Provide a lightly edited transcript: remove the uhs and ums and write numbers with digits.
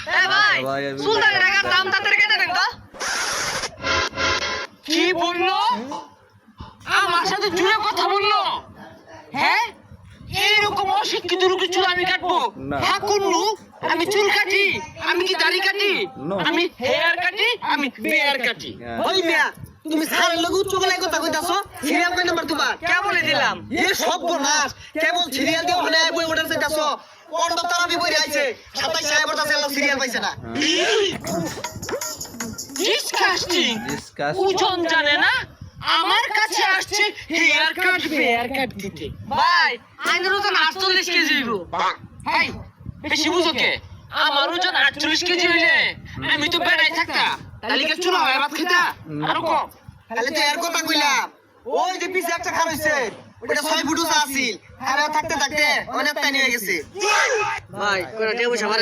ভাই সুলতানের টাকার দাম তাদের কেটে দেন তো। কি বললো? আমার সাথে জুড়ে কথা বললো? হ্যাঁ, এইরকম অশিক্ষিত লোকের চুল আমি কাটবো? হ্যাঁ কুল্লু, আমি চুল কাটি, আমি কি দাড়ি কাটি, আমি হেয়ার কাটি, আমি বেয়ার কাটি। ওই মিয়া তুমি সারের লোক উচ্চ গলায় কথা কইতাছো, সিরিয়াল কই নাম্বার তোমার? কে বলে দিলাম? এ সব বনাস কেবল সিরিয়াল দিয়ে ওখানে বই ওঠার চাইতাছো। পন্ড তারাবি বই আইছে 27 সাহেব বলতাছে সিরিয়াল পাইছে না। ডিসকাস্টিং। ওজন জানে না, আমার কাছে আসছে হেয়ার কাট বেয়ার কাট দিতে। ভাই আইনের ওজন 48 কেজি হইব। ভাই বেশি বুঝো কে? আমার ওজন 48 কেজি হইলে আমি তো বেড়াই থাকতা, তাহলে কি চুলা হয় ভাত খেতা? আরো কম। তাহলে তো এর কথা কইলাম, ওই যে পিছে একটা খার হইছে ওটা 6 ফুট উঁচা আছিল, আর থাকতে থাকতে অনেক টাইম হয়ে গেছে। ভাই কোন টেবু সামার